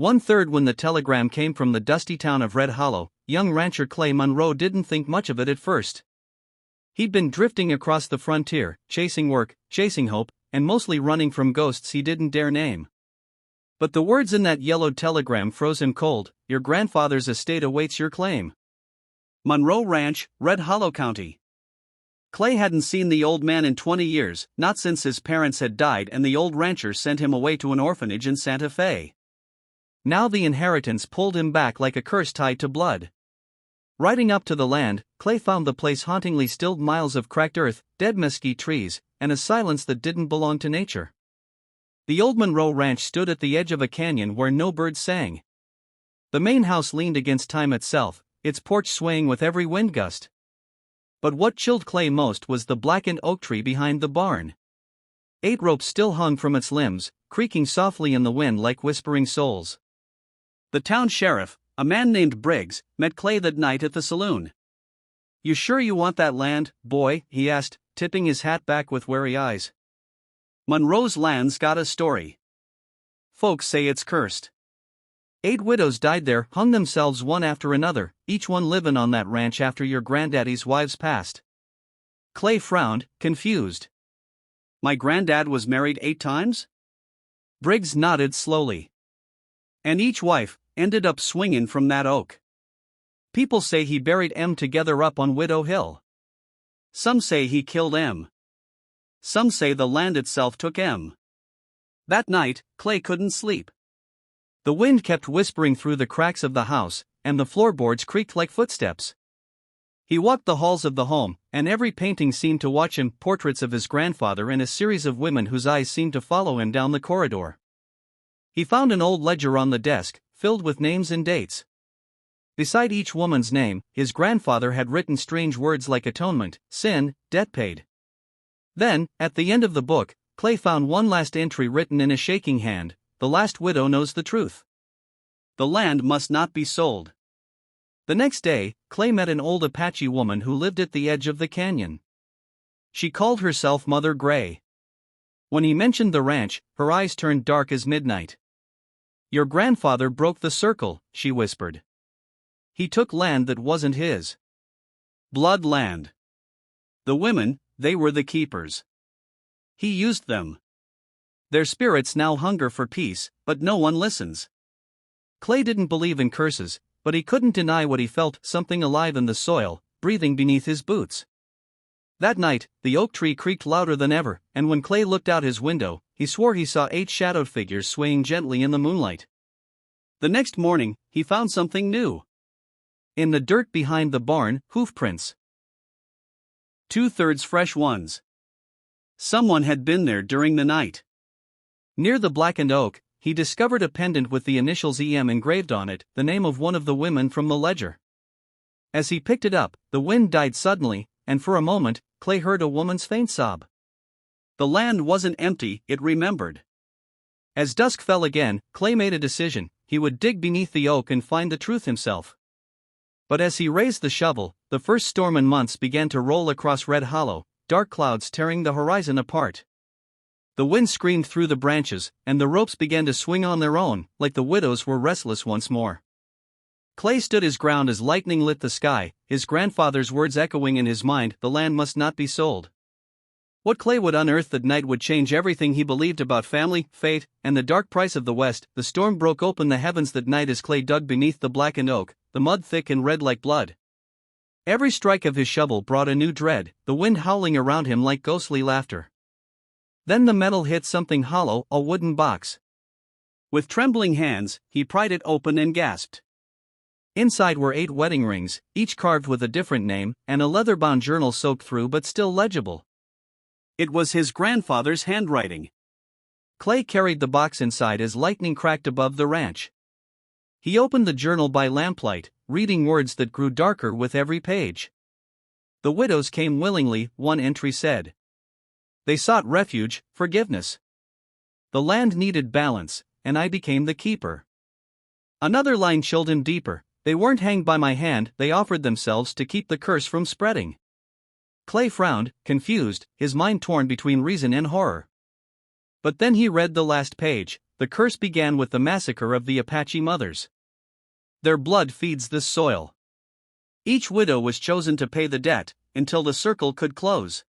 1/3 when the telegram came from the dusty town of Red Hollow, young rancher Clay Monroe didn't think much of it at first. He'd been drifting across the frontier, chasing work, chasing hope, and mostly running from ghosts he didn't dare name. But the words in that yellowed telegram froze him cold: "Your grandfather's estate awaits your claim. Monroe Ranch, Red Hollow County." Clay hadn't seen the old man in 20 years, not since his parents had died and the old rancher sent him away to an orphanage in Santa Fe. Now the inheritance pulled him back like a curse tied to blood. Riding up to the land, Clay found the place hauntingly still, miles of cracked earth, dead mesquite trees, and a silence that didn't belong to nature. The old Monroe Ranch stood at the edge of a canyon where no birds sang. The main house leaned against time itself, its porch swaying with every wind gust. But what chilled Clay most was the blackened oak tree behind the barn. 8 ropes still hung from its limbs, creaking softly in the wind like whispering souls. The town sheriff, a man named Briggs, met Clay that night at the saloon. "You sure you want that land, boy?" he asked, tipping his hat back with wary eyes. "Monroe's land's got a story. Folks say it's cursed. 8 widows died there, hung themselves one after another, each one livin' on that ranch after your granddaddy's wives passed." Clay frowned, confused. "My granddad was married 8 times? Briggs nodded slowly. "And each wife ended up swingin' from that oak. People say he buried 'em together up on Widow Hill. Some say he killed 'em. Some say the land itself took 'em." That night, Clay couldn't sleep. The wind kept whispering through the cracks of the house, and the floorboards creaked like footsteps. He walked the halls of the home, and every painting seemed to watch him, portraits of his grandfather and a series of women whose eyes seemed to follow him down the corridor. He found an old ledger on the desk, filled with names and dates. Beside each woman's name, his grandfather had written strange words like atonement, sin, debt paid. Then, at the end of the book, Clay found one last entry written in a shaking hand: "The last widow knows the truth. The land must not be sold." The next day, Clay met an old Apache woman who lived at the edge of the canyon. She called herself Mother Gray. When he mentioned the ranch, her eyes turned dark as midnight. "Your grandfather broke the circle," she whispered. "He took land that wasn't his. Blood land. The women, they were the keepers. He used them. Their spirits now hunger for peace, but no one listens." Clay didn't believe in curses, but he couldn't deny what he felt: something alive in the soil, breathing beneath his boots. That night, the oak tree creaked louder than ever, and when Clay looked out his window, he swore he saw 8 shadowed figures swaying gently in the moonlight. The next morning, he found something new. In the dirt behind the barn, hoof prints. 2/3 fresh ones. Someone had been there during the night. Near the blackened oak, he discovered a pendant with the initials EM engraved on it, the name of one of the women from the ledger. As he picked it up, the wind died suddenly, and for a moment, Clay heard a woman's faint sob. The land wasn't empty, it remembered. As dusk fell again, Clay made a decision: he would dig beneath the oak and find the truth himself. But as he raised the shovel, the first storm in months began to roll across Red Hollow, dark clouds tearing the horizon apart. The wind screamed through the branches, and the ropes began to swing on their own, like the widows were restless once more. Clay stood his ground as lightning lit the sky, his grandfather's words echoing in his mind: "The land must not be sold." What Clay would unearth that night would change everything he believed about family, fate, and the dark price of the West. The storm broke open the heavens that night as Clay dug beneath the blackened oak, the mud thick and red like blood. Every strike of his shovel brought a new dread, the wind howling around him like ghostly laughter. Then the metal hit something hollow, a wooden box. With trembling hands, he pried it open and gasped. Inside were 8 wedding rings, each carved with a different name, and a leather-bound journal soaked through but still legible. It was his grandfather's handwriting. Clay carried the box inside as lightning cracked above the ranch. He opened the journal by lamplight, reading words that grew darker with every page. "The widows came willingly," one entry said. "They sought refuge, forgiveness. The land needed balance, and I became the keeper." Another line chilled him deeper: "They weren't hanged by my hand, they offered themselves to keep the curse from spreading." Clay frowned, confused, his mind torn between reason and horror. But then he read the last page. the curse began with the massacre of the Apache mothers. Their blood feeds this soil. Each widow was chosen to pay the debt, until the circle could close.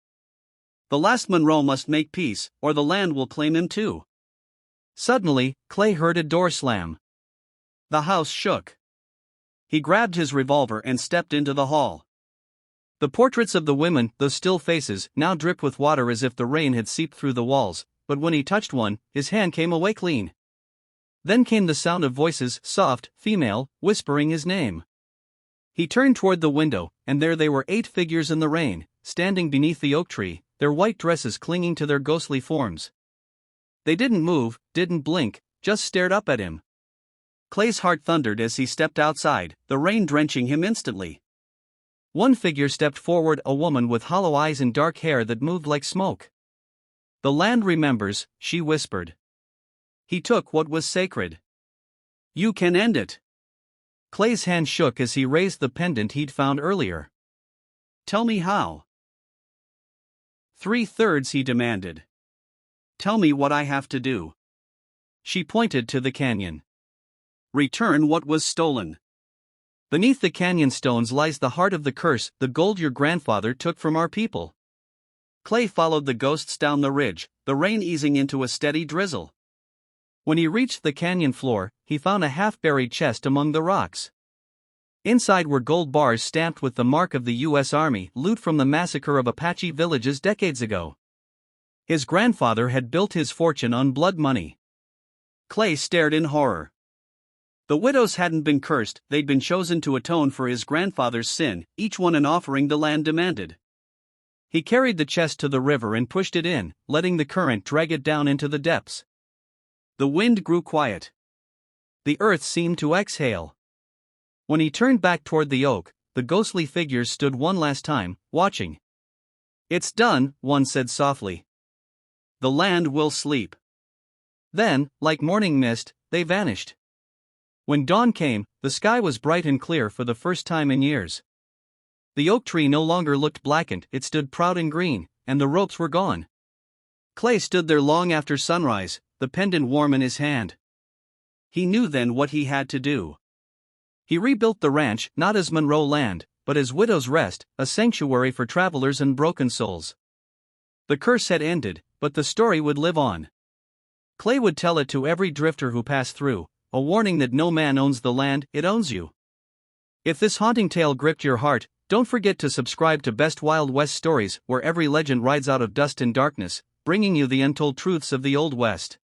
The last Monroe must make peace, or the land will claim him too. Suddenly, Clay heard a door slam. The house shook. He grabbed his revolver and stepped into the hall. The portraits of the women, those still faces, now dripped with water as if the rain had seeped through the walls, but when he touched one, his hand came away clean. Then came the sound of voices, soft, female, whispering his name. He turned toward the window, and there they were, 8 figures in the rain, standing beneath the oak tree, their white dresses clinging to their ghostly forms. They didn't move, didn't blink, just stared up at him. Clay's heart thundered as he stepped outside, the rain drenching him instantly. One figure stepped forward, a woman with hollow eyes and dark hair that moved like smoke. "The land remembers," she whispered. "He took what was sacred. You can end it." Clay's hand shook as he raised the pendant he'd found earlier. "Tell me how." 3/3, he demanded. "Tell me what I have to do." She pointed to the canyon. "Return what was stolen. Beneath the canyon stones lies the heart of the curse, the gold your grandfather took from our people." Clay followed the ghosts down the ridge, the rain easing into a steady drizzle. When he reached the canyon floor, he found a half-buried chest among the rocks. Inside were gold bars stamped with the mark of the U.S. Army, loot from the massacre of Apache villages decades ago. His grandfather had built his fortune on blood money. Clay stared in horror. The widows hadn't been cursed, they'd been chosen to atone for his grandfather's sin, each one an offering the land demanded. He carried the chest to the river and pushed it in, letting the current drag it down into the depths. The wind grew quiet. The earth seemed to exhale. When he turned back toward the oak, the ghostly figures stood one last time, watching. "It's done," one said softly. "The land will sleep." Then, like morning mist, they vanished. When dawn came, the sky was bright and clear for the first time in years. The oak tree no longer looked blackened, it stood proud and green, and the ropes were gone. Clay stood there long after sunrise, the pendant warm in his hand. He knew then what he had to do. He rebuilt the ranch, not as Monroe land, but as Widow's Rest, a sanctuary for travelers and broken souls. The curse had ended, but the story would live on. Clay would tell it to every drifter who passed through, a warning that no man owns the land, it owns you. If this haunting tale gripped your heart, don't forget to subscribe to Best Wild West Stories, where every legend rides out of dust and darkness, bringing you the untold truths of the Old West.